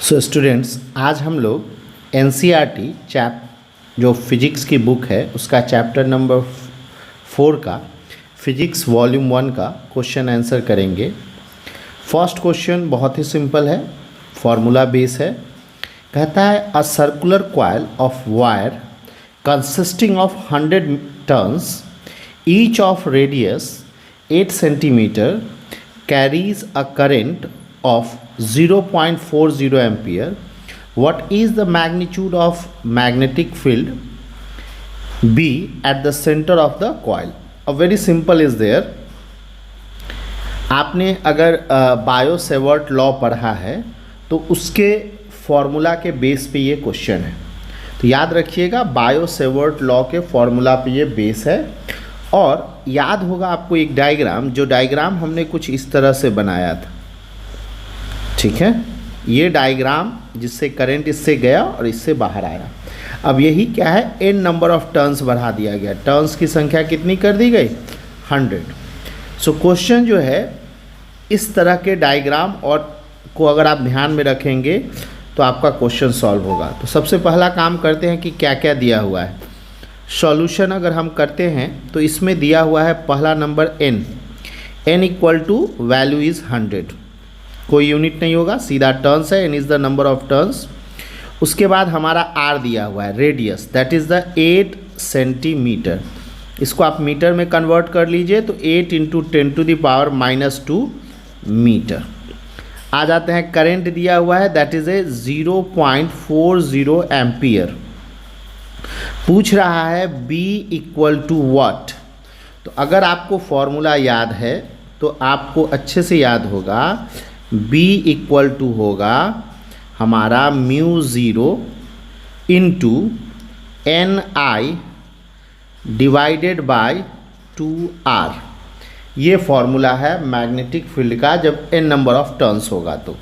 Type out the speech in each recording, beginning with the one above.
So students, आज हम लोग एनसीईआरटी जो फिजिक्स की बुक है उसका चैप्टर नंबर 4 का फिजिक्स वॉल्यूम 1 का क्वेश्चन आंसर करेंगे। फर्स्ट क्वेश्चन बहुत ही सिंपल है, फार्मूला बेस है। कहता है a circular coil of wire consisting of 100 turns each of radius 8 centimetre carries a current of 0.40 ampere. What is the magnitude of magnetic field B at the center of the coil? A very simple is there. आपने अगर bio Savart law पढ़ा है तो उसके formula के base पे ये question है, तो याद रखिएगा बायो सेवर्ट लॉ के फॉर्मूला पे ये बेस है। और याद होगा आपको एक डायग्राम, जो डायग्राम हमने कुछ इस तरह से बनाया था, ठीक है। ये डायग्राम जिससे करंट इससे गया और इससे बाहर आया। अब यही क्या है, n नंबर ऑफ टर्न्स बढ़ा दिया गया, टर्न्स की संख्या कितनी कर दी गई, 100। सो क्वेश्चन जो है इस तरह के डायग्राम और को अगर आप ध्यान में रखेंगे तो आपका क्वेश्चन सॉल्व होगा। तो सबसे पहला काम करते हैं कि क्या क्या दिया हुआ है। सॉल्यूशन अगर हम करते हैं तो इसमें दिया हुआ है पहला number n equal to value is 100, कोई यूनिट नहीं होगा, सीधा टर्न्स है, n is the number of turns. उसके बाद हमारा r दिया हुआ है, radius that is the 8 centimetre. इसको आप मीटर में कन्वर्ट कर लीजिए तो 8 इंटू 10⁻⁻2 मीटर। आ जाते हैं करंट दिया हुआ है दैट इज़ ए 0.40 एम्पियर। पूछ रहा है B इक्वल टू व्हाट। तो अगर आपको फॉर्मूला याद है तो आपको अच्छे से याद होगा, B इक्वल टू होगा हमारा μ0 into NI divided by 2R। ये फॉर्मूला है मैग्नेटिक फील्ड का जब n नंबर ऑफ टर्न्स होगा तो,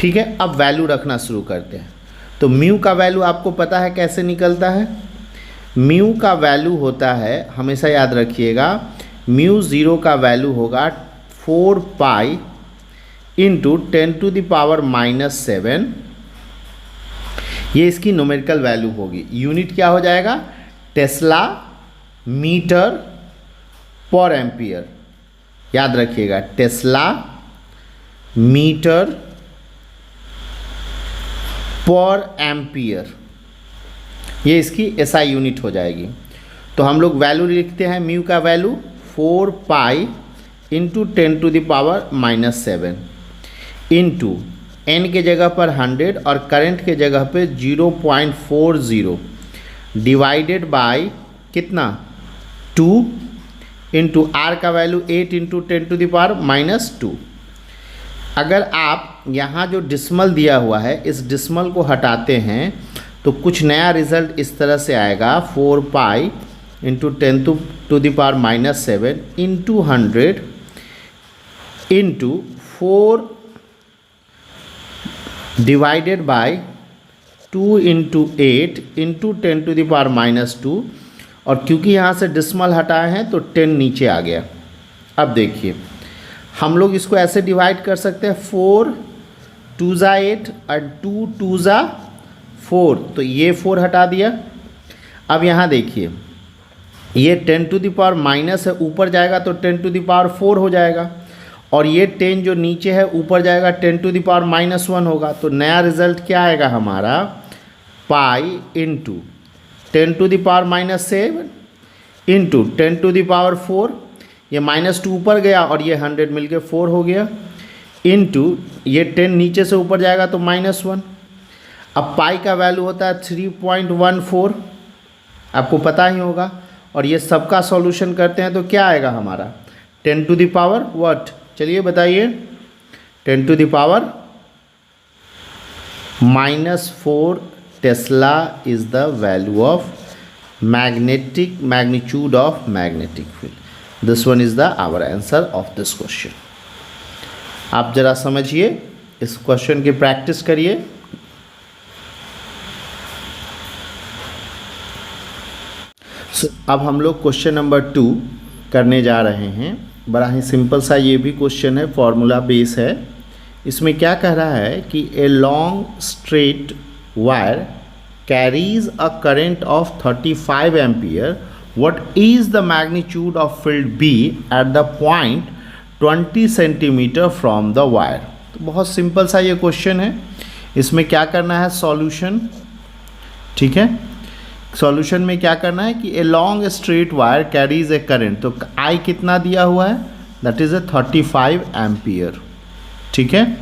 ठीक है। अब वैल्यू रखना शुरू करते हैं। तो म्यू का वैल्यू आपको पता है कैसे निकलता है। म्यू का वैल्यू होता है, हमेशा याद रखिएगा, μ0 का वैल्यू होगा 4 पाई इंटू 10⁻⁻7। ये इसकी न्यूमेरिकल वैल्यू होगी। यूनिट क्या हो जाएगा, टेस्ला मीटर पर एम्पियर। याद रखिएगा टेस्ला मीटर पर एम्पियर, ये इसकी SI यूनिट हो जाएगी। तो हम लोग वैल्यू लिखते हैं, म्यू का value 4 pi into 10⁻⁻7 into n के जगह पर 100 और करंट के जगह पे 0.40 डिवाइडेड बाय कितना 2 इंटू r का वैल्यू 8 इंटू 10⁻⁻2। अगर आप यहाँ जो डिस्मल दिया हुआ है इस डिस्मल को हटाते हैं तो कुछ नया रिजल्ट इस तरह से आएगा, 4 pi into 10⁻⁻7 into 100 into 4 divided by 2 into 8 into 10⁻⁻2। और क्योंकि यहाँ से डिस्मल हटाए हैं तो 10 नीचे आ गया। अब देखिए हम लोग इसको ऐसे डिवाइड कर सकते हैं, 4 2 ज़ा 8 और 2 2 ज़ा 4, तो ये 4 हटा दिया। अब यहाँ देखिए ये 10 टू द पावर माइनस है, ऊपर जाएगा तो 10 टू द पावर 4 हो जाएगा, और ये 10 जो नीचे है ऊपर जाएगा 10 टू द पावर -1 होगा। तो नया रिजल्ट क्या आएगा हमारा, pi into 10 to the power -7 into 10 to the power 4, ये -2 ऊपर गया और ये 100 मिलके 4 हो गया, इंटू ये 10 नीचे से ऊपर जाएगा तो -1। अब पाई का वैल्यू होता है 3.14, आपको पता ही होगा। और ये सबका सॉल्यूशन करते हैं तो क्या आएगा हमारा, 10 टू द पावर व्हाट, चलिए बताइए, 10 to the power -4 tesla is the value of magnitude of magnetic field. This one is the our answer of this question. आप जरा समझिए, इस क्वेश्चन की प्रैक्टिस करिए। अब हम लोग क्वेश्चन नंबर 2 करने जा रहे हैं। बड़ा ही सिंपल सा ये भी क्वेश्चन है, फॉर्मूला बेस है। इसमें क्या कह रहा है कि a long straight wire carries a current of 35 ampere, what is the magnitude of field B at the point 20 centimetre from the wire. तो बहुत सिंपल सा ये क्वेश्चन है। इसमें क्या करना है, सॉल्यूशन, ठीक है। सॉल्यूशन में क्या करना है कि a long straight wire carries A current, तो आई कितना दिया हुआ है, दैट इज ए 35 एम्पियर, ठीक है।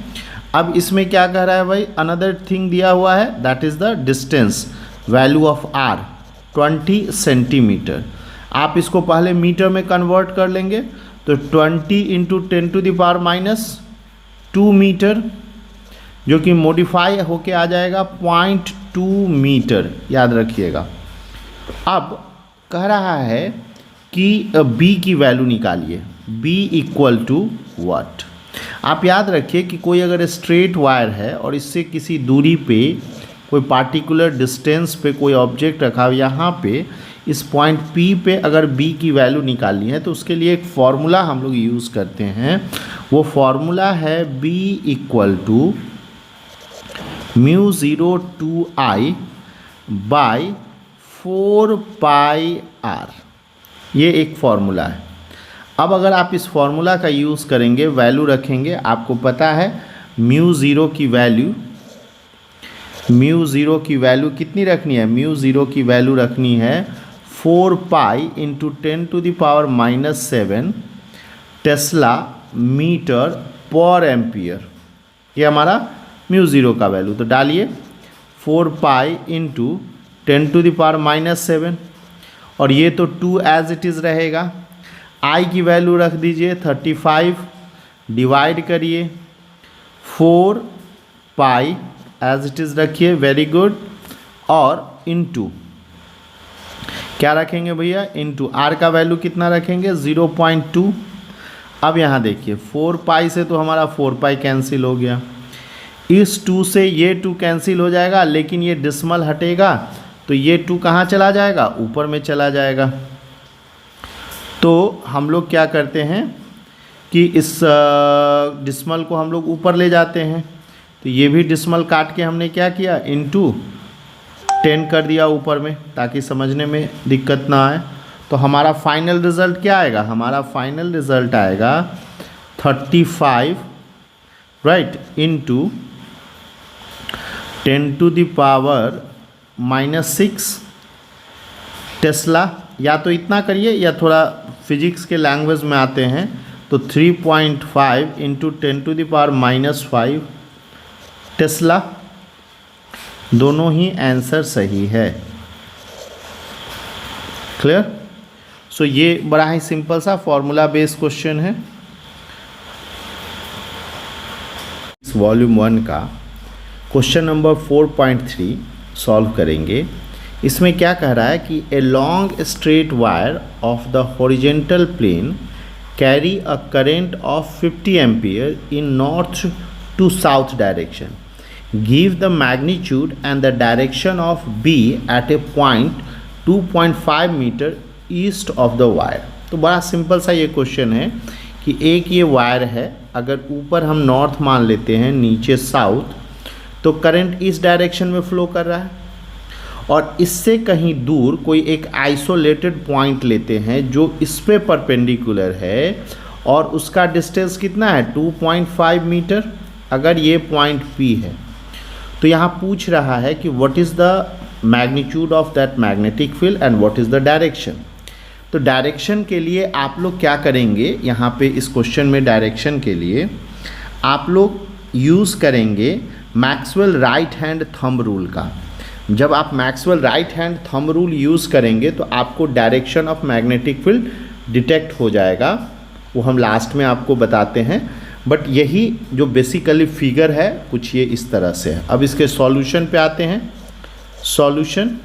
अब इसमें क्या कह रहा है भाई, अनदर थिंग दिया हुआ है, that is the distance, value of R 20 centimetre. आप इसको पहले मीटर में कन्वर्ट कर लेंगे, तो 20 इंटू 10⁻² मीटर, जो कि मॉडिफाई होके आ जाएगा 0.2 मीटर, याद रखिएगा। अब कह रहा है कि b की वैल्यू निकालिए, b इक्वल टू व्हाट। आप याद रखिए कि कोई अगर स्ट्रेट वायर है और इससे किसी दूरी पे कोई पार्टिकुलर डिस्टेंस पे कोई ऑब्जेक्ट रखा हो, यहाँ पे इस पॉइंट P पे अगर b की वैल्यू निकालनी है तो उसके लिए एक फॉर्मूला हम लोग यूज़ करते हैं। वो फॉर्मूला है b equal to μ02I bye 4πr, ये एक फॉर्मूला है। अब अगर आप इस फॉर्मूला का यूज़ करेंगे, वैल्यू रखेंगे, आपको पता है μ0 की वैल्यू कितनी रखनी है, μ0 की वैल्यू रखनी है 4π इंटू 10⁻⁻7 टेस्ला मीटर पर एम्पियर, ये हमारा μ0 का वैल्यू। तो डालिए 4π इंटू 10⁻⁻7, और ये तो 2 एज इट इज़ रहेगा। आई की वैल्यू रख दीजिए 35, डिवाइड करिए 4π एज इट इज़ रखिए, वेरी गुड, और इनटू क्या रखेंगे भैया, इनटू आर का वैल्यू कितना रखेंगे 0.2। अब यहाँ देखिए 4π से तो हमारा 4π कैंसिल हो गया, इस 2 से ये 2 कैंसिल हो जाएगा, लेकिन ये डिसमल हटेगा तो ये 2 कहाँ चला जाएगा, ऊपर में चला जाएगा। तो हम लोग क्या करते हैं कि इस डिसमल को हम लोग ऊपर ले जाते हैं, तो ये भी डिसमल काट के हमने क्या किया, इनटू 10 कर दिया ऊपर में, ताकि समझने में दिक्कत ना आए। तो हमारा फाइनल रिज़ल्ट क्या आएगा, हमारा फाइनल रिज़ल्ट आएगा 35 राइट इंटू 10⁻⁻6 टेस्ला, या तो इतना करिए या थोड़ा फिजिक्स के लैंग्वेज में आते हैं तो 3.5 इंटू 10⁻⁻5 टेस्ला। दोनों ही आंसर सही है। क्लियर। सो ये बड़ा ही सिंपल सा फॉर्मूला बेस्ड क्वेश्चन है। इस वॉल्यूम 1 का क्वेश्चन नंबर 4.3 सॉल्व करेंगे। इसमें क्या कह रहा है कि a long straight wire of the horizontal plane carry a current of 50 ampere in north to south direction, give the magnitude and the direction of B at a point 2.5 metre east of the wire. तो बड़ा simple सा ये question है कि एक ये wire है, अगर ऊपर हम नॉर्थ मान लेते हैं, नीचे साउथ, तो करंट इस डायरेक्शन में फ्लो कर रहा है, और इससे कहीं दूर कोई एक आइसोलेटेड पॉइंट लेते हैं जो इस पे परपेंडिकुलर है, और उसका डिस्टेंस कितना है 2.5 मीटर। अगर ये पॉइंट P है तो यहाँ पूछ रहा है कि what is the magnitude of that magnetic field and what is the direction. तो डायरेक्शन के लिए आप लोग क्या करेंगे, यहाँ पे इस क्वेश्चन में डायरेक्शन के लिए आप लोग यूज़ करेंगे Maxwell right hand thumb rule का। जब आप Maxwell right hand thumb rule use करेंगे तो आपको direction of magnetic field detect हो जाएगा, वो हम लास्ट में आपको बताते हैं। बट यही जो बेसिकली फिगर है कुछ ये इस तरह से है। अब इसके सॉल्यूशन पे आते हैं। सॉल्यूशन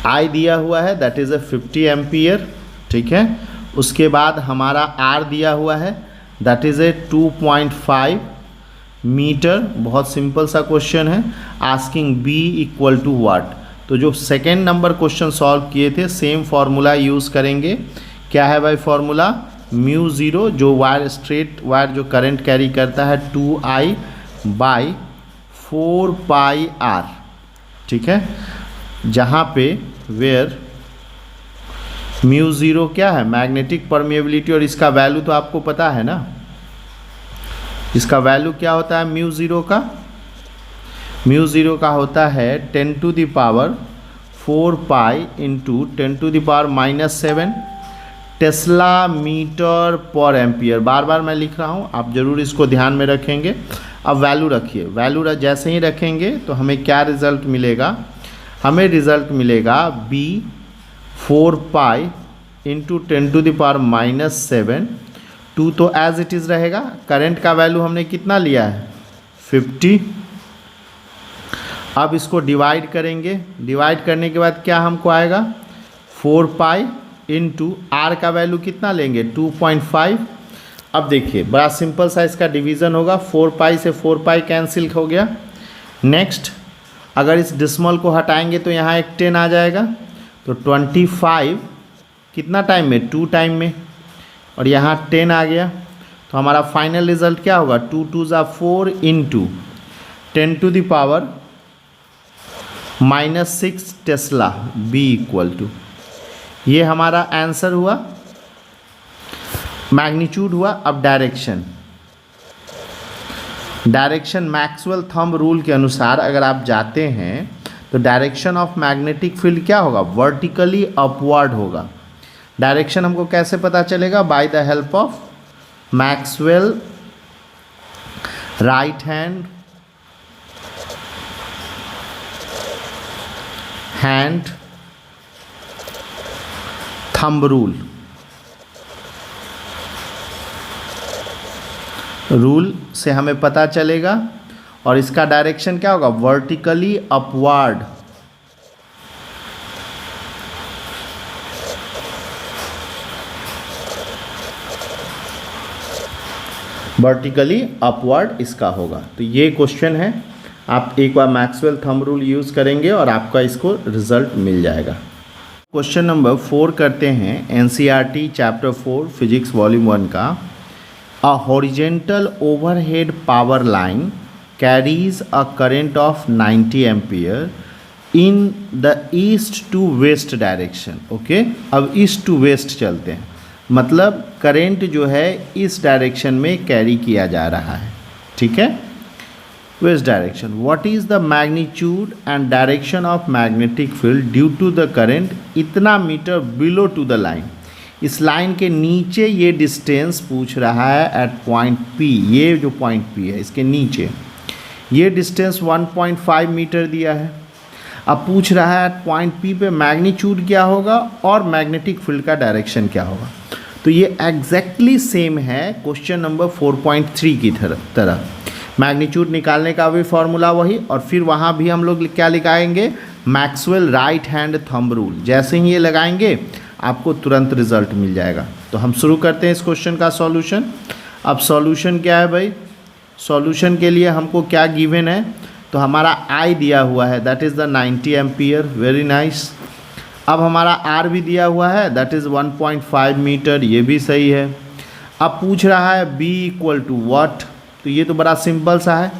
आई दिया हुआ है, दैट इज़ अ 50 एम्पियर, ठीक है। उसके बाद हमारा आर दिया हुआ है, दैट इज़ ए 2.5 मीटर। बहुत सिंपल सा क्वेश्चन है। Asking B equal to what. तो जो सेकेंड नंबर क्वेश्चन सॉल्व किए थे सेम फार्मूला यूज़ करेंगे। क्या है भाई फार्मूला, म्यू ज़ीरो, जो वायर स्ट्रेट वायर जो करंट कैरी करता है 2I/4πr, ठीक है, जहाँ पे वेयर म्यू ज़ीरो क्या है, मैग्नेटिक परमिएबिलिटी, और इसका वैल्यू तो आपको पता है ना, इसका वैल्यू क्या होता है म्यू ज़ीरो का? म्यू ज़ीरो का होता है 10⁴ इंटू 10⁻⁻7 टेस्ला मीटर पर एम्पियर। बार बार मैं लिख रहा हूँ, आप ज़रूर इसको ध्यान में रखेंगे। अब वैल्यू रखिए, वैल्यू जैसे ही रखेंगे तो हमें क्या रिज़ल्ट मिलेगा? हमें रिज़ल्ट मिलेगा B4π इंटू 10⁻⁻7, 2 तो एज इट इज़ रहेगा। करंट का वैल्यू हमने कितना लिया है? 50। अब इसको डिवाइड करेंगे, डिवाइड करने के बाद क्या हमको आएगा? 4π इंटू आर का वैल्यू कितना लेंगे? 2.5। अब देखिए बड़ा सिंपल सा इसका डिवीज़न होगा, 4π से 4π कैंसिल हो गया। नेक्स्ट अगर इस डिस्मल को हटाएंगे तो यहाँ एक 10 आ जाएगा, तो 25 कितना टाइम में? 2 टाइम में, और यहाँ 10 आ गया। तो हमारा फाइनल रिजल्ट क्या होगा? 2 2 ज़ा 4 into 10⁻⁻6 tesla, B equal to, ये हमारा आंसर हुआ, मैग्नीट्यूड हुआ। अब direction, direction Maxwell thumb rule के अनुसार अगर आप जाते हैं तो डायरेक्शन ऑफ मैग्नेटिक फील्ड क्या होगा? वर्टिकली अपवर्ड होगा। डायरेक्शन हमको कैसे पता चलेगा? By the help of Maxwell right hand thumb rule से हमें पता चलेगा, और इसका डायरेक्शन क्या होगा? Vertically upward. वर्टिकली अपवर्ड इसका होगा। तो ये क्वेश्चन है, आप एक बार मैक्सवेल थंब रूल यूज़ करेंगे और आपका इसको रिजल्ट मिल जाएगा। क्वेश्चन नंबर 4 करते हैं, NCERT चैप्टर 4 फिजिक्स वॉल्यूम 1 का। A horizontal overhead power line carries a current of 90 ampere in the east to west direction. Okay, अब ईस्ट टू वेस्ट चलते हैं, मतलब करंट जो है इस डायरेक्शन में कैरी किया जा रहा है, ठीक है, west direction. What is the magnitude and direction of magnetic field due to the current इतना metre below to the line. इस लाइन के नीचे ये डिस्टेंस पूछ रहा है एट पॉइंट P, ये जो पॉइंट P है इसके नीचे ये डिस्टेंस 1.5 मीटर दिया है। अब पूछ रहा है एट पॉइंट P पे मैग्नीट्यूड क्या होगा और मैग्नेटिक फील्ड का डायरेक्शन क्या होगा। तो ये एग्जैक्टली सेम है क्वेश्चन नंबर 4.3 की तरह। मैग्नीट्यूड निकालने का भी फॉर्मूला वही, और फिर वहाँ भी हम लोग क्या लगाएंगे? Maxwell right hand thumb rule. जैसे ही ये लगाएंगे आपको तुरंत रिजल्ट मिल जाएगा। तो हम शुरू करते हैं इस क्वेश्चन का सॉल्यूशन। अब सॉल्यूशन क्या है भाई? सॉल्यूशन के लिए हमको क्या गिवन है? तो हमारा I दिया हुआ है, that is the 90 ampere, very nice. अब हमारा R भी दिया हुआ है, दैट इज़ 1.5 मीटर, ये भी सही है। अब पूछ रहा है B इक्वल टू व्हाट? तो ये तो बड़ा सिंपल सा है,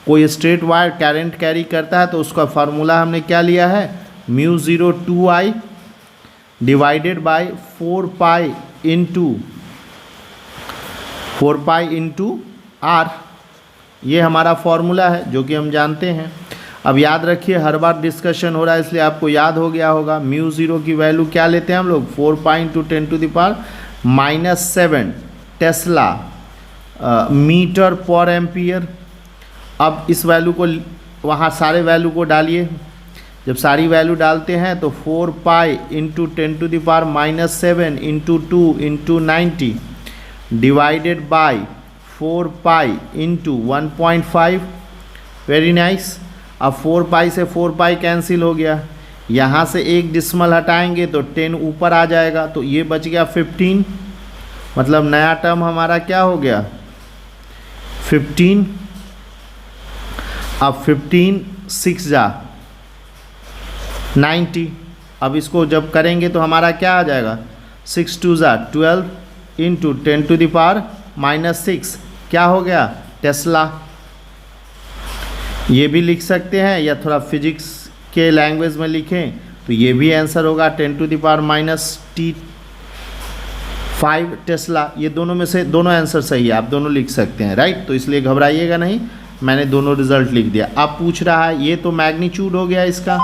कोई स्ट्रेट वायर करंट कैरी करता है तो उसका फार्मूला हमने क्या लिया है? Mu zero 2I divided by 4π into R, ये हमारा फॉर्मूला है जो कि हम जानते हैं। अब याद रखिए, हर बार डिस्कशन हो रहा है इसलिए आपको याद हो गया होगा। म्यू ज़ीरो की वैल्यू क्या लेते हैं हम लोग? 4π इंटू 10⁻⁻7 टेस्ला मीटर पर एम्पियर। अब इस वैल्यू को वहाँ सारे वैल्यू को डालिए, जब सारी वैल्यू डालते हैं तो 4π into 10⁻⁻7 into 2 into 90 divided by 4π into 1.5, very nice. अब 4π से 4π कैंसिल हो गया, यहाँ से एक डिस्मल हटाएंगे तो 10 ऊपर आ जाएगा, तो ये बच गया 15, मतलब नया टर्म हमारा क्या हो गया? 15। अब 15 6 जा 90। अब इसको जब करेंगे तो हमारा क्या आ जाएगा? 6 2 जा 12 इंटू 10⁻⁻6 क्या हो गया, टेस्ला। ये भी लिख सकते हैं, या थोड़ा फिजिक्स के लैंग्वेज में लिखें तो ये भी आंसर होगा 10⁻⁻5 टेस्ला। ये दोनों में से दोनों आंसर सही है, आप दोनों लिख सकते हैं, राइट। तो इसलिए घबराइएगा नहीं, मैंने दोनों रिजल्ट लिख दिया। अब पूछ रहा है, ये तो मैग्नीट्यूड हो गया इसका,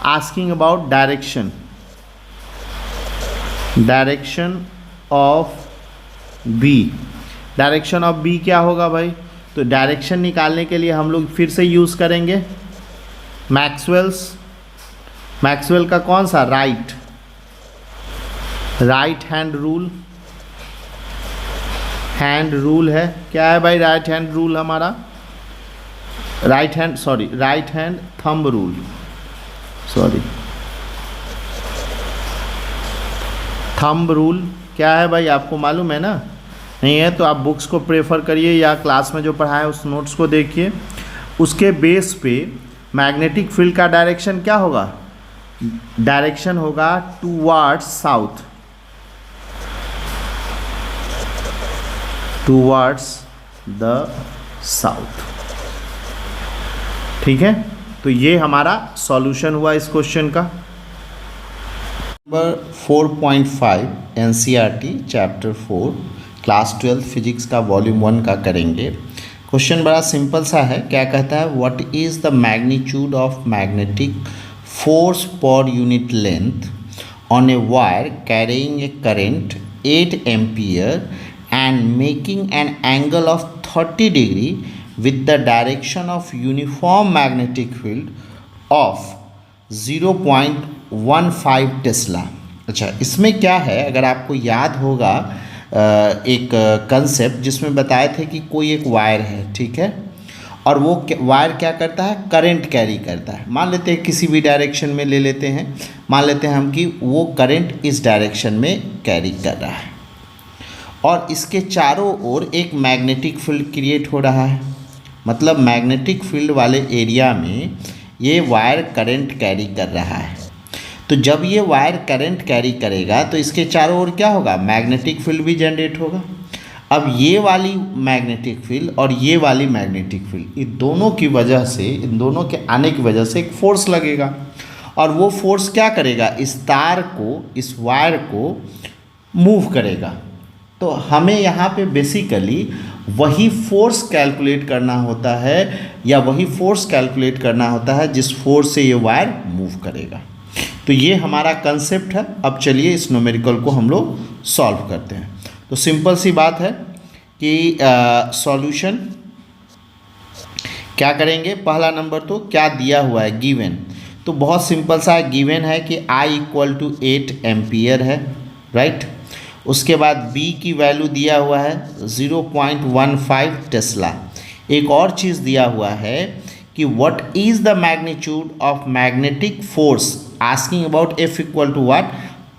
asking about direction, direction of B. Direction of B क्या होगा भाई, तो डायरेक्शन निकालने के लिए हम लोग फिर से यूज़ करेंगे मैक्सवेल का कौन सा, राइट हैंड रूल है। क्या है भाई राइट हैंड रूल हमारा, right hand thumb rule, thumb rule क्या है भाई, आपको मालूम है ना। नहीं है तो आप बुक्स को प्रेफर करिए या क्लास में जो पढ़ा है उस नोट्स को देखिए। उसके बेस पे मैग्नेटिक फील्ड का डायरेक्शन क्या होगा, डायरेक्शन होगा towards south, towards the south. ठीक है, तो ये हमारा सॉल्यूशन हुआ इस क्वेश्चन का। Number 4.5 NCERT chapter 4 class 12 physics का वॉल्यूम 1 का करेंगे। क्वेश्चन बड़ा सिंपल सा है, क्या कहता है, what is the magnitude of magnetic force per unit length on a wire carrying a current 8 ampere and making an angle of 30 degree with the direction of uniform magnetic field of 0.15 Tesla. अच्छा, इसमें क्या है, अगर आपको याद होगा एक concept जिसमें बताए थे कि कोई एक वायर है, ठीक है, और वो वायर क्या करता है, करंट कैरी करता है। मान लेते हैं किसी भी डायरेक्शन में ले लेते हैं, मान लेते हैं हम कि वो करंट इस डायरेक्शन में कैरी कर रहा है और इसके चारों ओर एक मैग्नेटिक फील्ड क्रिएट हो रहा है। मतलब मैग्नेटिक फील्ड वाले एरिया में ये वायर करंट कैरी कर रहा है। तो जब ये वायर करंट कैरी करेगा तो इसके चारों ओर क्या होगा, मैग्नेटिक फील्ड भी जनरेट होगा। अब ये वाली मैग्नेटिक फील्ड और ये वाली मैग्नेटिक फील्ड, इन दोनों की वजह से, इन दोनों के आने की वजह से एक फोर्स लगेगा और वो फोर्स क्या करेगा, इस तार को, इस वायर को मूव करेगा। तो हमें यहाँ पे बेसिकली वही फोर्स कैलकुलेट करना होता है, या वही फोर्स कैलकुलेट करना होता है जिस फोर्स से ये वायर मूव करेगा। तो ये हमारा कंसेप्ट है। अब चलिए इस न्यूमेरिकल को हम लोग सॉल्व करते हैं। तो सिंपल सी बात है कि सॉल्यूशन क्या करेंगे, पहला नंबर तो क्या दिया हुआ है, गिवन। तो बहुत सिंपल सा गिवन है कि I = 8 एम्पियर है, राइट। उसके बाद B की वैल्यू दिया हुआ है 0.15 टेस्ला। एक और चीज़ दिया हुआ है कि what is the magnitude of magnetic force, asking about F = what,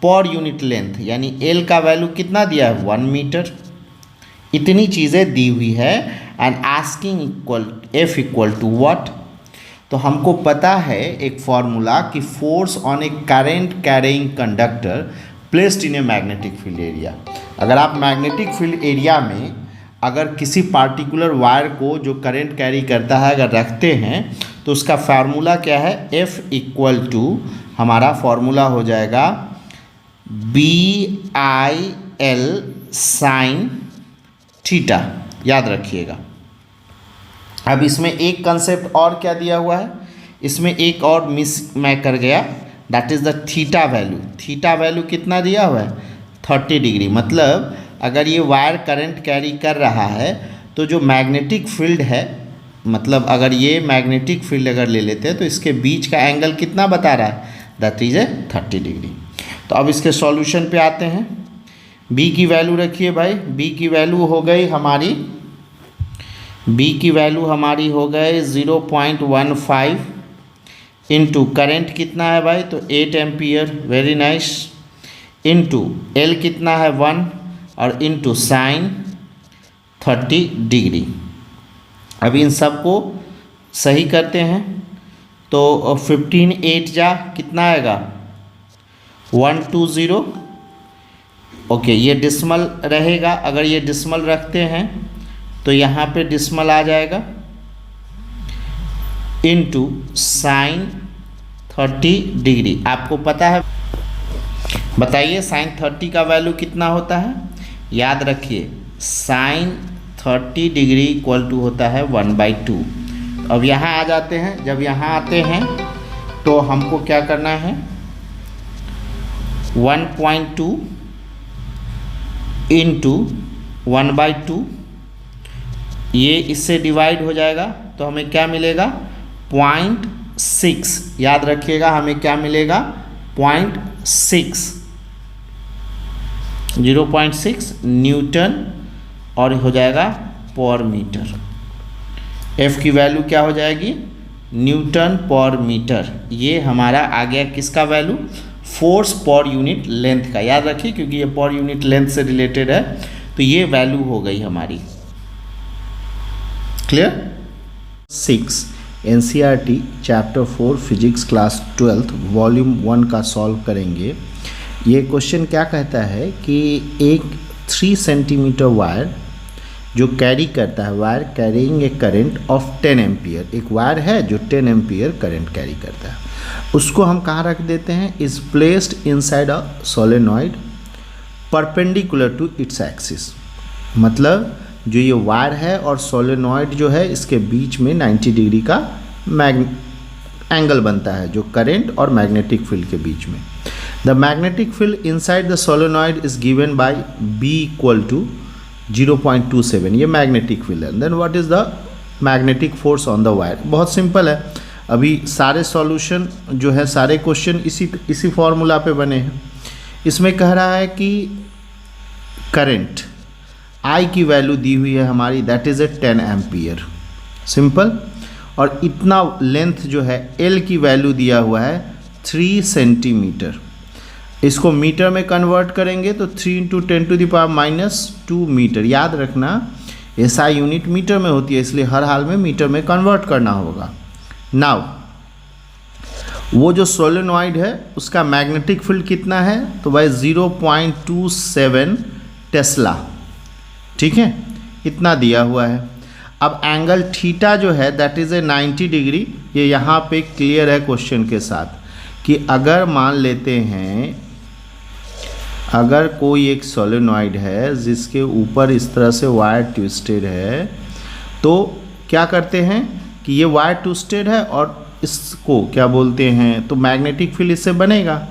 per unit length, यानी L का वैल्यू कितना दिया है, 1 मीटर। इतनी चीज़ें दी हुई है एंड आस्किंग F = व्हाट। तो हमको पता है एक फॉर्मूला कि force on A current carrying conductor placed in a magnetic field area. अगर आप मैग्नेटिक फील्ड एरिया में अगर किसी पार्टिकुलर वायर को जो करंट कैरी करता है अगर रखते हैं तो उसका फार्मूला क्या है, F = हमारा फार्मूला हो जाएगा BIL sin थीटा, याद रखिएगा। अब इसमें एक कंसेप्ट और क्या दिया हुआ है, इसमें एक और मिस मैं कर गया, that is the theta value. Theta value कितना दिया हुआ है, 30 डिग्री। मतलब अगर ये वायर करंट कैरी कर रहा है तो जो मैग्नेटिक फील्ड है, मतलब अगर ये मैग्नेटिक फील्ड अगर ले लेते हैं तो इसके बीच का एंगल कितना बता रहा है, दैट इज़ 30 डिग्री। तो अब इसके सॉल्यूशन पे आते हैं। B की वैल्यू रखिए भाई, B की वैल्यू हो गई हमारी, B की वैल्यू हमारी हो गए 0.15 इंटू करंट कितना है भाई, तो 8 ampere, very nice, into L कितना है 1 और इंटू साइन 30 डिग्री। अब इन सब को सही करते हैं तो 15 8 जा कितना आएगा, 120 ओके, ये डिसमल रहेगा। अगर ये डिसमल रखते हैं तो यहाँ पे डिसमल आ जाएगा इनटू साइन 30 डिग्री। आपको पता है, बताइए साइन 30 का वैल्यू कितना होता है? याद रखिए साइन 30 डिग्री इक्वल टू होता है 1/2। अब यहाँ आ जाते हैं, जब यहाँ आते हैं तो हमको क्या करना है, 1.2 इंटू 1/2, ये इससे डिवाइड हो जाएगा तो हमें क्या मिलेगा 0.6। याद रखिएगा हमें क्या मिलेगा 0.6 न्यूटन और हो जाएगा पर मीटर। F की वैल्यू क्या हो जाएगी न्यूटन पर मीटर। ये हमारा आ गया किसका value, force per unit length का। याद रखिए क्योंकि ये पर यूनिट लेंथ से रिलेटेड है, तो ये वैल्यू हो गई हमारी। Clear. 6 NCERT chapter 4 physics class 12 volume 1 का सॉल्व करेंगे। ये क्वेश्चन क्या कहता है कि एक 3 सेंटीमीटर वायर जो कैरी करता है, wire carrying a current of 10 ampere, एक वायर है जो 10 एम्पियर करंट कैरी करता है, उसको हम कहाँ रख देते हैं, is placed inside a solenoid perpendicular to its axis. मतलब जो ये वायर है और सोलेनॉइड जो है इसके बीच में 90 डिग्री का एंगल बनता है, जो करंट और मैग्नेटिक फील्ड के बीच में। The magnetic field inside the solenoid is given by B equal to 0.27, ये मैग्नेटिक फील्ड है। Then what is the magnetic force on the wire. बहुत सिंपल है, अभी सारे सॉल्यूशन जो है, सारे क्वेश्चन इसी फॉर्मूला पे बने हैं। इसमें कह रहा है कि करंट I की वैल्यू दी हुई है हमारी, that is A 10 ampere, simple. और इतना लेंथ जो है L की वैल्यू दिया हुआ है 3 सेंटीमीटर। इसको मीटर में कन्वर्ट करेंगे तो 3 × 10⁻⁻2 मीटर। याद रखना SI यूनिट मीटर में होती है, इसलिए हर हाल में मीटर में कन्वर्ट करना होगा। नाउ वो जो सोलेनॉइड है उसका मैग्नेटिक फील्ड कितना है, तो भाई 0.27 टेस्ला, ठीक है, इतना दिया हुआ है। अब एंगल थीटा जो है दैट इज़ ए 90 डिग्री। ये यहाँ पे क्लियर है क्वेश्चन के साथ कि अगर मान लेते हैं, अगर कोई एक सोलेनॉइड है जिसके ऊपर इस तरह से वायर ट्विस्टेड है, तो क्या करते हैं कि ये वायर ट्विस्टेड है और इसको क्या बोलते हैं, तो मैग्नेटिक फील्ड इससे बनेगा।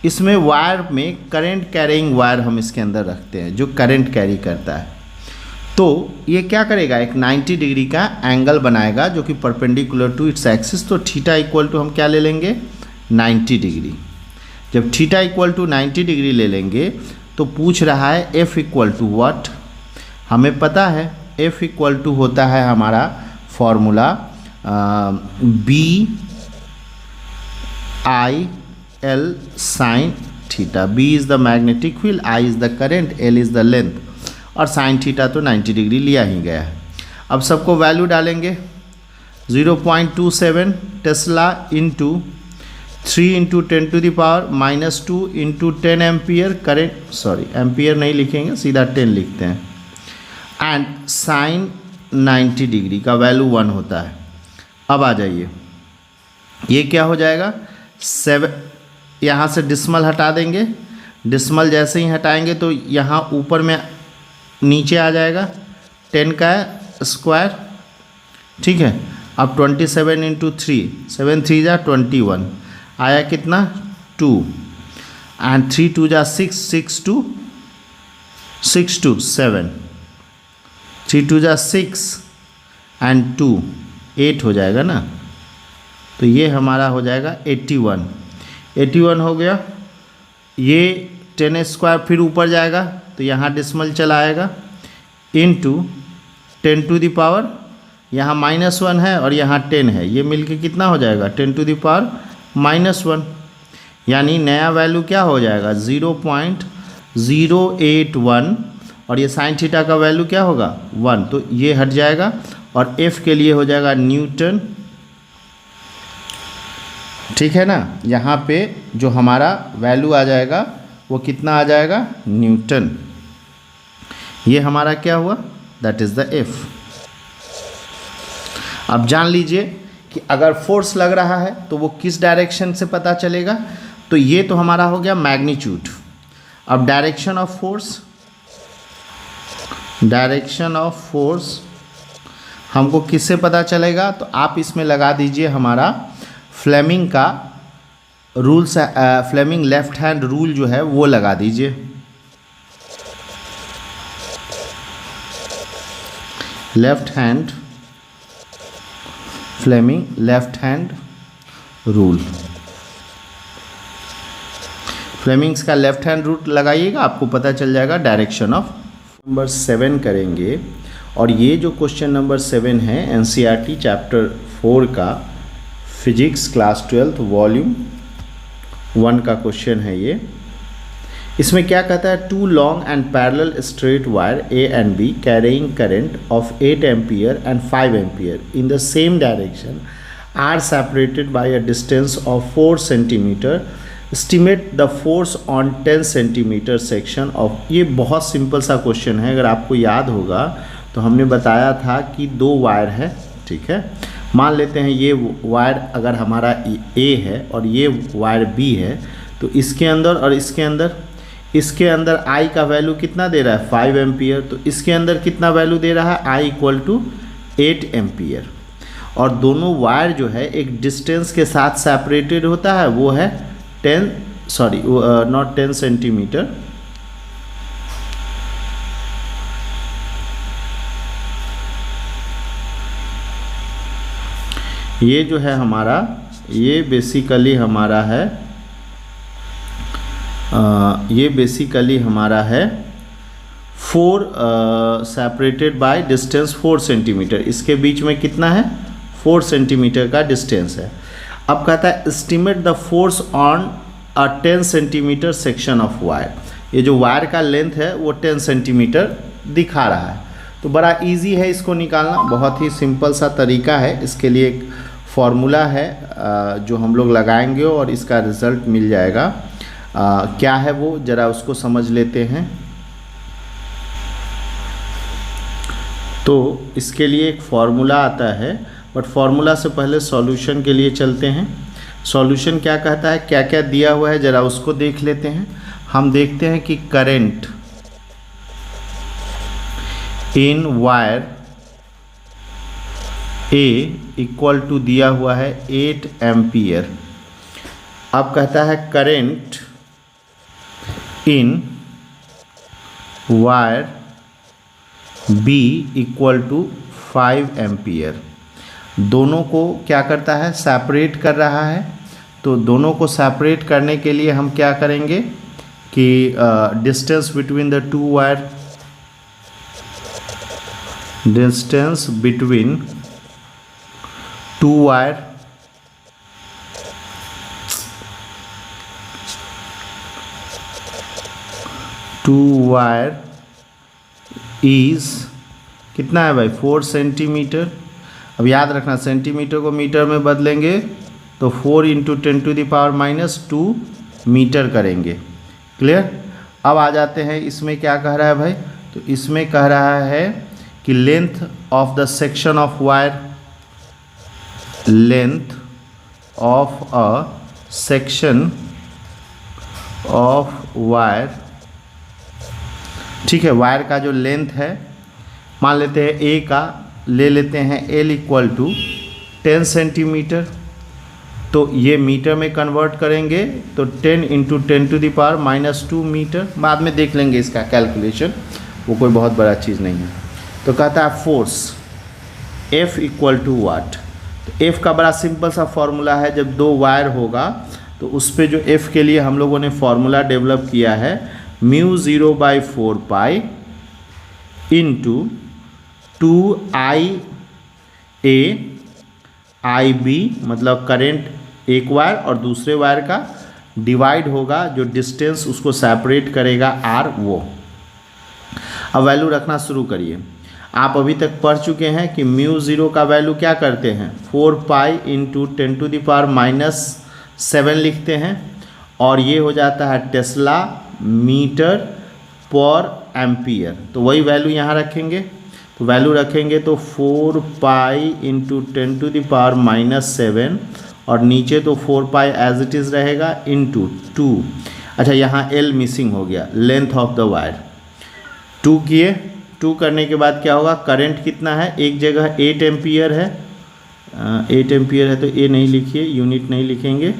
इसमें वायर में करंट कैरिंग वायर हम इसके अंदर रखते हैं जो करंट कैरी करता है। तो ये क्या करेगा, एक 90 डिग्री का एंगल बनाएगा जो कि परपेंडिकुलर टू इट्स एक्सिस। तो थीटा इक्वल टू हम क्या ले लेंगे 90 डिग्री। जब थीटा इक्वल टू 90 डिग्री ले लेंगे तो पूछ रहा है F इक्वल टू व्हाट। हमें पता है F इक्वल टू होता है हमारा formula BI/L sine theta. B is the magnetic field, I is the current, L is the length, और साइन थीटा तो 90 डिग्री लिया ही गया है। अब सबको वैल्यू डालेंगे, 0.27 Tesla into 3 × 10⁻⁻2 into 10 ampere current, sorry ampere नहीं लिखेंगे, सीधा 10 लिखते हैं, एंड साइन 90 डिग्री का वैल्यू 1 होता है। अब आ जाइए, ये क्या हो जाएगा 7, यहाँ से डिसमल हटा देंगे। डिसमल जैसे ही हटाएंगे तो यहाँ ऊपर में नीचे आ जाएगा 10 का स्क्वायर, ठीक है। अब 27 × 3, 7 3 जा 21, आया कितना 2, एंड 3 2 जा 6, 6 2 7, 3 2 जा 6 एंड 2 8 हो जाएगा ना। तो ये हमारा हो जाएगा 81 हो गया। ये 10 स्क्वायर फिर ऊपर जाएगा तो यहाँ डिसमल चला आएगा इंटू 10 टू द पावर, यहाँ -1 है और यहाँ 10 है, ये मिलके कितना हो जाएगा 10 टू द पावर -1, यानी नया वैल्यू क्या हो जाएगा 0.081, और ये साइन थीटा का वैल्यू क्या होगा 1, तो ये हट जाएगा और F के लिए हो जाएगा न्यूटन, ठीक है ना। यहाँ पे जो हमारा वैल्यू आ जाएगा वो कितना आ जाएगा, न्यूटन। ये हमारा क्या हुआ, दैट इज़ द F। अब जान लीजिए कि अगर फोर्स लग रहा है तो वो किस डायरेक्शन से पता चलेगा, तो ये तो हमारा हो गया मैग्नीट्यूड। अब डायरेक्शन ऑफ फोर्स हमको किससे पता चलेगा, तो आप इसमें लगा दीजिए हमारा फ्लेमिंग का rule, Fleming left hand rule जो है वो लगा दीजिए। Fleming left hand rule, Fleming's का लेफ्ट हैंड रूल लगाइएगा, आपको पता चल जाएगा डायरेक्शन ऑफ। नंबर 7 करेंगे, और ये जो क्वेश्चन नंबर 7 है एनसीईआरटी चैप्टर 4 का फिजिक्स क्लास 12 वॉल्यूम 1 का क्वेश्चन है ये। इसमें क्या कहता है, 2 long and parallel straight wire A and B carrying current of 8 ampere and 5 ampere in the same direction are separated by a distance of 4 centimeter. Estimate the force on 10 centimeter section of। ये बहुत simple सा question है, अगर आपको याद होगा तो हमने बताया था कि 2 वायर है, ठीक है। मान लेते हैं ये वायर अगर हमारा A है और ये वायर B है, तो इसके अंदर और इसके अंदर I का वैल्यू कितना दे रहा है, 5 एम्पियर। तो इसके अंदर कितना वैल्यू दे रहा है, I = 8 एम्पियर। और दोनों वायर जो है एक डिस्टेंस के साथ सेपरेटेड होता है, वो है 10 सेंटीमीटर, ये जो है हमारा, ये बेसिकली हमारा है है 4 सेपरेटेड बाय डिस्टेंस 4 सेंटीमीटर। इसके बीच में कितना है, 4 सेंटीमीटर का डिस्टेंस है। अब कहता है estimate the force on a 10 centimetre section of wire. ये जो वायर का लेंथ है वो 10 सेंटीमीटर दिखा रहा है। तो बड़ा इजी है इसको निकालना, बहुत ही सिंपल सा तरीका है। इसके लिए एक फॉर्मूला है जो हम लोग लगाएंगे और इसका रिज़ल्ट मिल जाएगा। क्या है वो, ज़रा उसको समझ लेते हैं। तो इसके लिए एक फॉर्मूला आता है, बट फॉर्मूला से पहले सॉल्यूशन के लिए चलते हैं। सॉल्यूशन क्या कहता है, क्या क्या दिया हुआ है ज़रा उसको देख लेते हैं। हम देखते हैं कि करंट इन वायर A = दिया हुआ है 8 एम्पियर। अब कहता है current in wire B = 5 ampere. दोनों को क्या करता है, सेपरेट कर रहा है। तो दोनों को सेपरेट करने के लिए हम क्या करेंगे कि distance between the 2 wire, distance between 2 wire is कितना है भाई, 4 सेंटीमीटर। अब याद रखना सेंटीमीटर को मीटर में बदलेंगे तो 4 × 10⁻² मीटर करेंगे। क्लियर। अब आ जाते हैं इसमें क्या कह रहा है भाई, तो इसमें कह रहा है कि length of the section of wire, length of a section of wire, ठीक है। वायर का जो लेंथ है, मान लेते हैं A का, ले लेते हैं L = 10 सेंटीमीटर। तो ये मीटर में कन्वर्ट करेंगे तो 10 × 10⁻² मीटर। बाद में देख लेंगे इसका कैलकुलेशन, वो कोई बहुत बड़ा चीज़ नहीं है। तो कहता है फोर्स F = वाट। तो F का बड़ा सिंपल सा फॉर्मूला है, जब 2 वायर होगा तो उस पर जो F के लिए हम लोगों ने फॉर्मूला डेवलप किया है, μ0/4π × 2IA IB, मतलब करंट एक वायर और दूसरे वायर का डिवाइड होगा, जो डिस्टेंस उसको सेपरेट करेगा R वो। अब वैल्यू रखना शुरू करिए। आप अभी तक पढ़ चुके हैं कि μ0 का वैल्यू क्या करते हैं, 4π × 10⁻⁷ लिखते हैं, और ये हो जाता है टेस्ला मीटर पर एम्पियर। तो वही वैल्यू यहाँ रखेंगे, तो वैल्यू रखेंगे तो 4 पाई इंटू 10⁻⁻7 और नीचे तो 4 पाई एज इट इज़ रहेगा इंटू 2। अच्छा यहाँ एल मिसिंग हो गया, लेंथ ऑफ द वायर 2 किए। 2 करने के बाद क्या होगा, करंट कितना है, एक जगह 8 एम्पियर है, 8 एम्पियर है तो ये नहीं लिखिए, यूनिट नहीं लिखेंगे,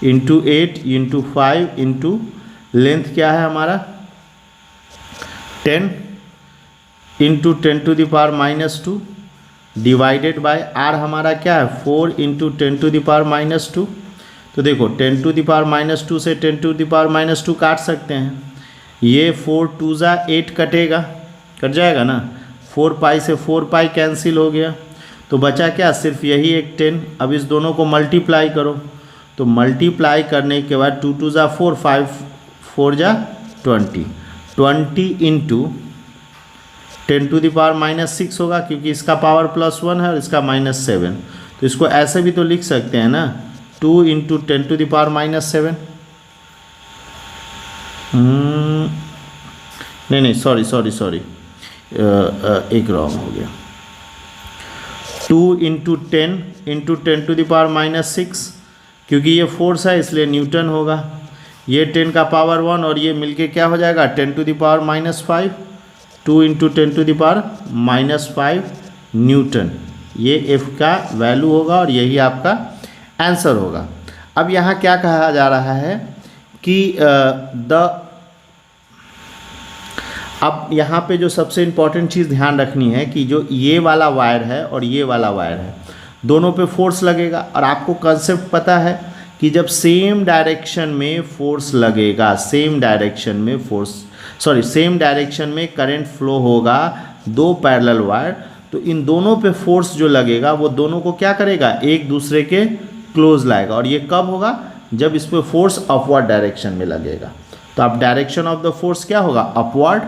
इंटू 8 इंटू 5 इंटू लेंथ क्या है हमारा 10 इंटू 10⁻⁻2 डिवाइडेड बाय आर हमारा क्या है 4 इंटू 10⁻⁻2। तो देखो 10⁻⁻2 से 10⁻⁻2 काट सकते हैं, ये 4 2 जा 8 कटेगा, कट जाएगा ना, 4 पाई से 4 पाई कैंसिल हो गया, तो बचा क्या सिर्फ यही एक 10। अब इस दोनों को मल्टीप्लाई करो, तो मल्टीप्लाई करने के बाद 2 2 जा 4 5 4 जा 20 इंटू 10⁻⁻6 होगा क्योंकि इसका पावर +1 है और इसका -7, तो इसको ऐसे भी तो लिख सकते हैं ना 2 इंटू 10⁻⁻7। नहीं सॉरी एक रॉन्ग हो गया, 2 इंटू 10 इंटू 10⁻⁻6 क्योंकि ये फोर्स है इसलिए न्यूटन होगा, ये 10 का पावर 1 और ये मिलके क्या हो जाएगा 10⁻⁻5, 2 इंटू 10⁻⁻5 न्यूटन, ये F का वैल्यू होगा और यही आपका आंसर होगा। अब यहाँ क्या कहा जा रहा है कि अब यहाँ पे जो सबसे इम्पॉर्टेंट चीज़ ध्यान रखनी है कि जो ये वाला वायर है और ये वाला वायर है दोनों पे फोर्स लगेगा, और आपको कंसेप्ट पता है कि जब सेम डायरेक्शन में फोर्स लगेगा, सेम डायरेक्शन में करंट फ्लो होगा दो पैरेलल वायर, तो इन दोनों पे फोर्स जो लगेगा वो दोनों को क्या करेगा एक दूसरे के क्लोज लाएगा, और ये कब होगा जब इस पे फोर्स अपवर्ड डायरेक्शन में लगेगा। तो अब डायरेक्शन ऑफ द फोर्स क्या होगा upward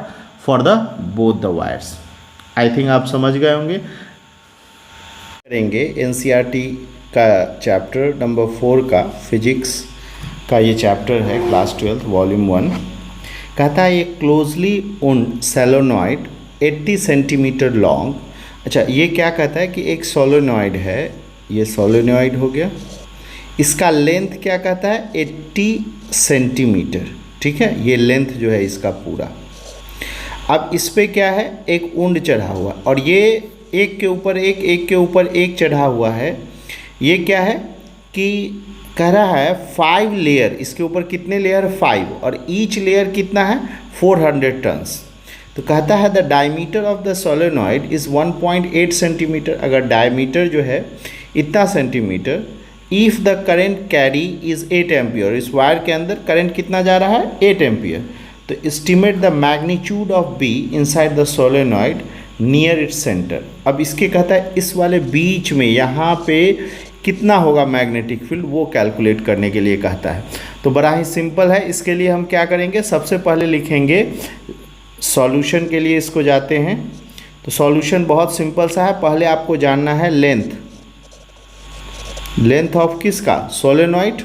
for the both the wires. I think आप समझ गए होंगे। करेंगे एनसीईआरटी का चैप्टर नंबर 4 का फिजिक्स का ये चैप्टर है, क्लास 12 वॉल्यूम 1। कहता है ये क्लोजली उन्ड सोलेनॉइड 80 सेंटीमीटर लॉन्ग। अच्छा ये क्या कहता है कि एक सोलेनॉइड है, ये सोलेनॉइड हो गया, इसका लेंथ क्या कहता है 80 सेंटीमीटर, ठीक है, ये लेंथ जो है इसका पूरा। अब इस पे क्या है एक उंड चढ़ा हुआ और ये एक के ऊपर एक के ऊपर एक चढ़ा हुआ है। ये क्या है कि कह रहा है 5 लेयर, इसके ऊपर कितने लेयर 5, और ईच लेयर कितना है 400 टन्स। तो कहता है the diameter of the solenoid is 1.8 centimetre. अगर डायमीटर जो है इतना centimetre, if the current carry is 8 ampere, इस वायर के अंदर करंट कितना जा रहा है 8 एम्पियर, तो estimate the magnitude of be inside the solenoid near its centre. अब इसके कहता है इस वाले बीच में यहाँ पे कितना होगा मैग्नेटिक फील्ड, वो कैलकुलेट करने के लिए कहता है। तो बड़ा ही सिंपल है, इसके लिए हम क्या करेंगे सबसे पहले लिखेंगे सॉल्यूशन के लिए इसको जाते हैं। तो सॉल्यूशन बहुत सिंपल सा है, पहले आपको जानना है लेंथ ऑफ किसका सोलेनॉइड,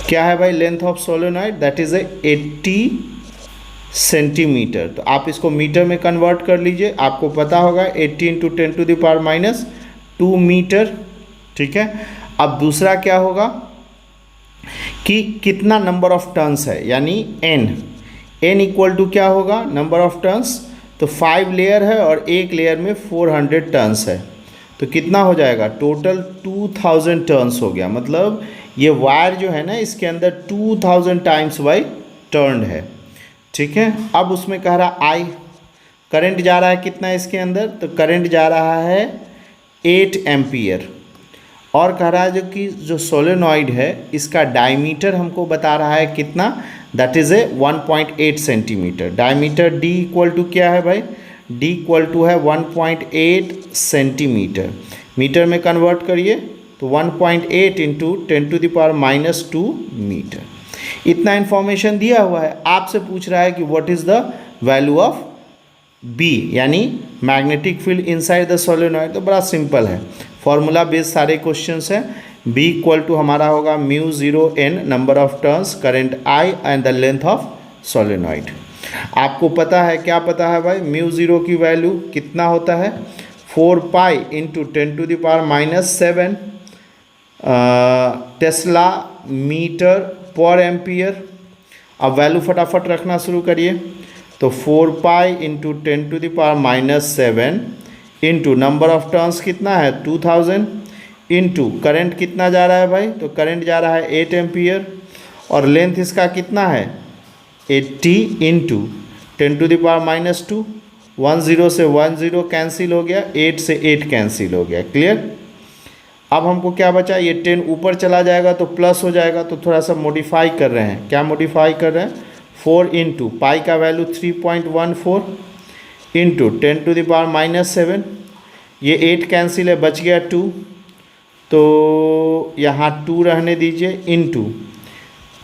क्या है भाई length of solenoid, that is 80 centimetre. तो आप इसको मीटर में कन्वर्ट कर लीजिए, आपको पता होगा 80 इंटू 10⁻²मीटर मीटर, ठीक है। अब दूसरा क्या होगा कि कितना नंबर ऑफ टर्न्स है, यानी n इक्वल टू क्या होगा नंबर ऑफ टर्न्स, तो 5 लेयर है और एक लेयर में 400 टर्न्स है, तो कितना हो जाएगा टोटल 2000 टर्न्स हो गया। मतलब ये वायर जो है ना इसके अंदर 2000 टाइम्स बाई टर्न है, ठीक है। अब उसमें कह रहा आई करंट जा रहा है कितना इसके अंदर, तो करंट जा रहा है 8 एम्पियर, और कह रहा है जो कि जो सोलेनॉइड है इसका डायमीटर हमको बता रहा है कितना, that is 1.8 centimetre. Diameter d equal to क्या है भाई, d इक्वल टू है 1.8 सेंटीमीटर, मीटर में कन्वर्ट करिए तो 1.8 इंटू 10⁻² मीटर। इतना इन्फॉर्मेशन दिया हुआ है, आपसे पूछ रहा है कि what is the value of B यानी magnetic field inside the solenoid. तो बड़ा सिंपल है, फॉर्मूला बेस्ड सारे क्वेश्चंस हैं। B इक्वल टू हमारा होगा mu 0 n number of turns current I and the length of solenoid. आपको पता है, क्या पता है भाई, म्यू 0 की वैल्यू कितना होता है 4 पाई इंटू 10⁻⁻7 टेस्ला मीटर पर एम्पियर। अब वैल्यू फटाफट रखना शुरू करिए। तो 4 pi into 10⁻⁻7 into number of turns कितना है 2000 इंटू करंट कितना जा रहा है भाई, तो करंट जा रहा है 8 एम्पियर और लेंथ इसका कितना है 80 इंटू 10⁻⁻2। 10 से 10 कैंसिल हो गया, 8 से 8 कैंसिल हो गया। क्लियर। अब हमको क्या बचा, ये 10 ऊपर चला जाएगा तो प्लस हो जाएगा, तो थोड़ा सा मॉडिफाई कर रहे हैं। क्या मॉडिफाई कर रहे हैं, 4 इंटू पाई का वैल्यू 3.14 इंटू 10⁻⁻7, ये 8 कैंसिल है, बच गया 2, तो यहाँ 2 रहने दीजिए, इंटू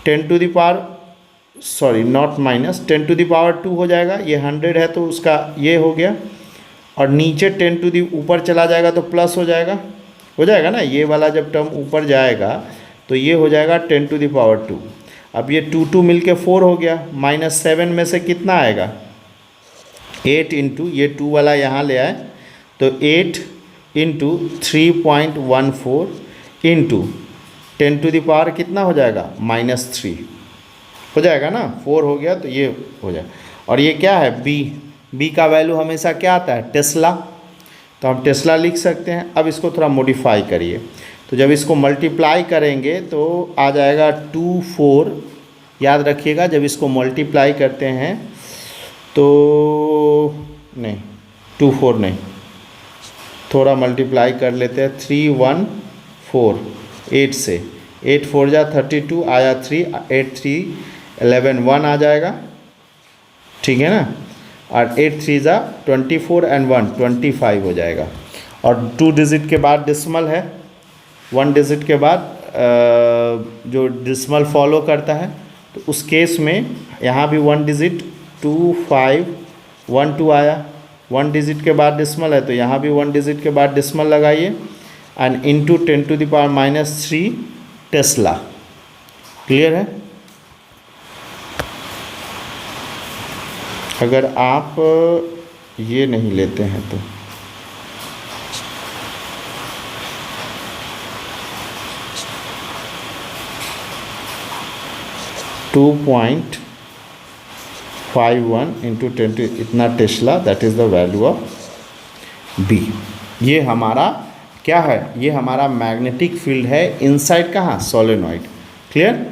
10⁻2 हो जाएगा, ये 100 है तो उसका ये हो गया, और नीचे 10 ऊपर चला जाएगा तो प्लस हो जाएगा ना, ये वाला जब टर्म ऊपर जाएगा तो ये हो जाएगा 10⁻2। अब ये 2 मिल के 4 हो गया, -7 में से कितना आएगा 8 इंटू ये 2 वाला यहाँ ले आए तो 8 इंटू 3.14 इंटू 10 कितना हो जाएगा -3 हो जाएगा ना, 4 हो गया तो ये हो जाएगा। और ये क्या है बी का वैल्यू हमेशा क्या आता है टेस्ला, तो हम टेस्ला लिख सकते हैं। अब इसको थोड़ा मॉडिफाई करिए, तो जब इसको मल्टीप्लाई करेंगे तो आ जाएगा 24। याद रखिएगा जब इसको मल्टीप्लाई करते हैं तो नहीं 24 नहीं, थोड़ा मल्टीप्लाई कर लेते हैं 314 8 से, 8 4 जा 32 आया 3, 8 3 11 1 आ जाएगा, ठीक है ना, और 8 3 जा 24 एंड 1 25 हो जाएगा। और 2 डिजिट के बाद डिसिमल है, 1 डिजिट के बाद जो डिसिमल फॉलो करता है, तो उस केस में यहाँ भी 1 डिजिट 2 5 1 2 आया, 1 डिजिट के बाद डिसिमल है तो यहाँ भी 1 डिजिट के बाद डिसिमल लगाइए एंड इंटू 10⁻³ टेस्ला। क्लियर है। अगर आप ये नहीं लेते हैं तो .51 इंटू 10 इतना tesla, that is the value of B. ये हमारा क्या है, ये हमारा मैग्नेटिक फील्ड है इनसाइड कहाँ सोलेनॉइड। क्लियर।